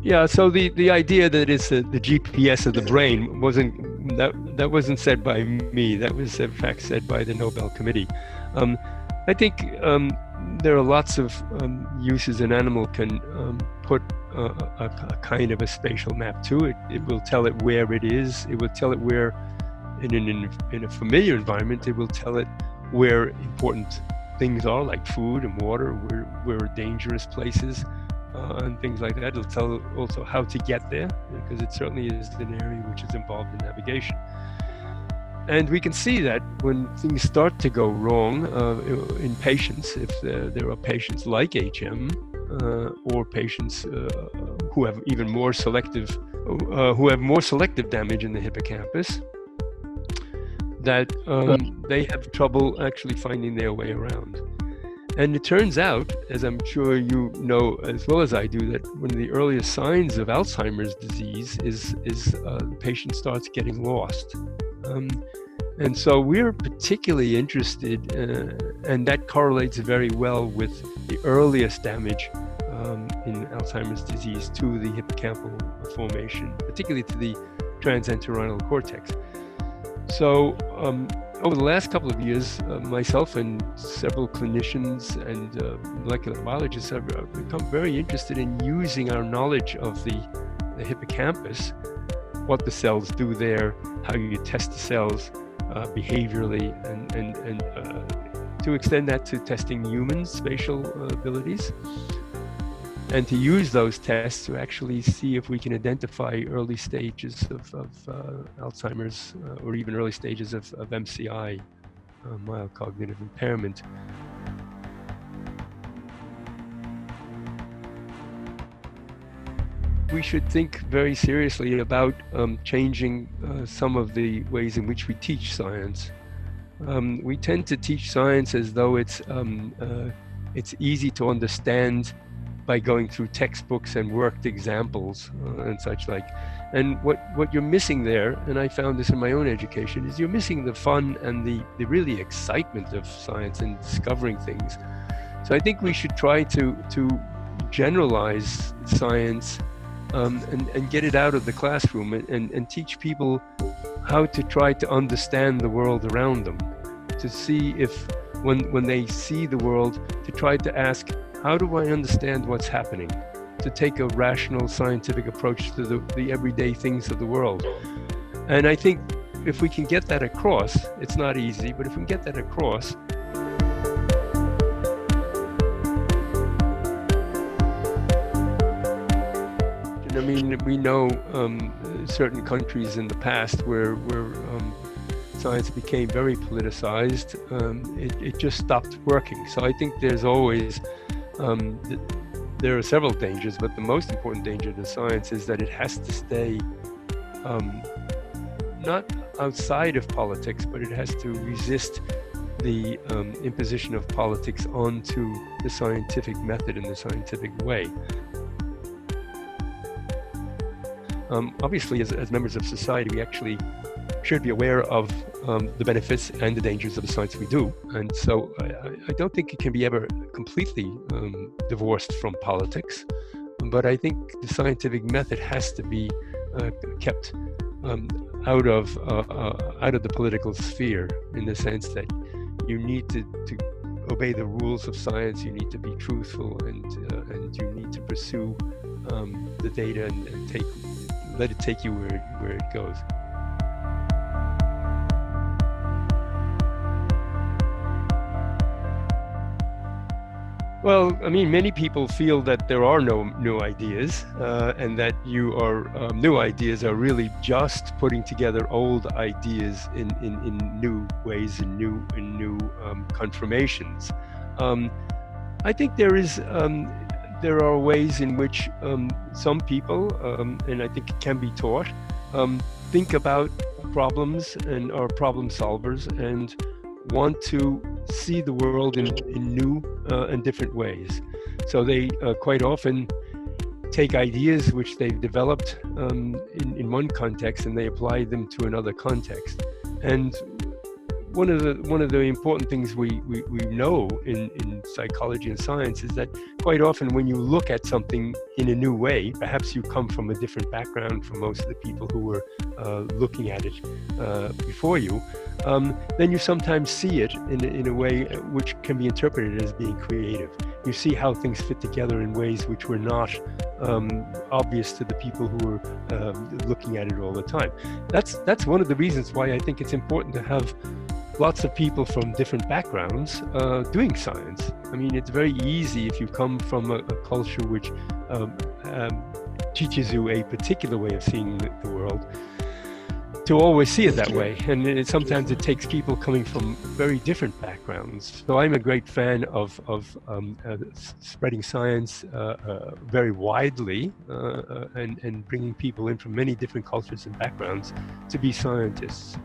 Yeah, so the idea that it's the GPS of the brain that wasn't said by me. That was in fact said by the Nobel Committee. I think there are lots of uses an animal can put a kind of a spatial map to it. It will tell it where it is. It will tell it where, in a familiar environment, it will tell it where important things are, like food and water, where are dangerous places. And things like that. It'll tell also how to get there, because it certainly is an area which is involved in navigation. And we can see that when things start to go wrong in patients, if there are patients like HM or patients who have even more selective, damage in the hippocampus, that they have trouble actually finding their way around. And it turns out, as I'm sure you know as well as I do, that one of the earliest signs of Alzheimer's disease is the patient starts getting lost. And so we're particularly interested, and that correlates very well with the earliest damage in Alzheimer's disease to the hippocampal formation, particularly to the transentorhinal cortex. So over the last couple of years, myself and several clinicians and molecular biologists have become very interested in using our knowledge of the hippocampus, what the cells do there, how you test the cells behaviorally, and to extend that to testing human spatial abilities, and to use those tests to actually see if we can identify early stages of Alzheimer's or even early stages of MCI, mild cognitive impairment. We should think very seriously about changing some of the ways in which we teach science. We tend to teach science as though it's easy to understand by going through textbooks and worked examples and such like. And what you're missing there, and I found this in my own education, is you're missing the fun and the really excitement of science and discovering things. So I think we should try to generalize science and get it out of the classroom and teach people how to try to understand the world around them, to see if when they see the world, to try to ask, how do I understand what's happening? To take a rational scientific approach to the everyday things of the world. And I think if we can get that across, it's not easy, but if we can get that across, I mean, we know certain countries in the past where science became very politicized, it just stopped working. So I think there's always, there are several dangers, but the most important danger to science is that it has to stay not outside of politics, but it has to resist the imposition of politics onto the scientific method and the scientific way. Obviously, as members of society, we actually should be aware of the benefits and the dangers of the science we do. And so I don't think it can be ever completely divorced from politics, but I think the scientific method has to be kept out of the political sphere, in the sense that you need to obey the rules of science, you need to be truthful, and you need to pursue the data and let it take you where it goes. Well, I mean, many people feel that there are no new ideas, and that new ideas are really just putting together old ideas in new ways, in new conformations. I think there are ways in which some people, and I think it can be taught, think about problems and are problem solvers and want to see the world in new and different ways. So they quite often take ideas which they've developed in one context and they apply them to another context. And one of the important things we know in psychology and science is that quite often when you look at something in a new way, perhaps you come from a different background from most of the people who were looking at it before you, then you sometimes see it in a way which can be interpreted as being creative. You see how things fit together in ways which were not obvious to the people who were looking at it all the time. That's one of the reasons why I think it's important to have lots of people from different backgrounds doing science. I mean, it's very easy if you come from a culture which teaches you a particular way of seeing the world, to always see it that way. And sometimes it takes people coming from very different backgrounds. So I'm a great fan of spreading science very widely and bringing people in from many different cultures and backgrounds to be scientists.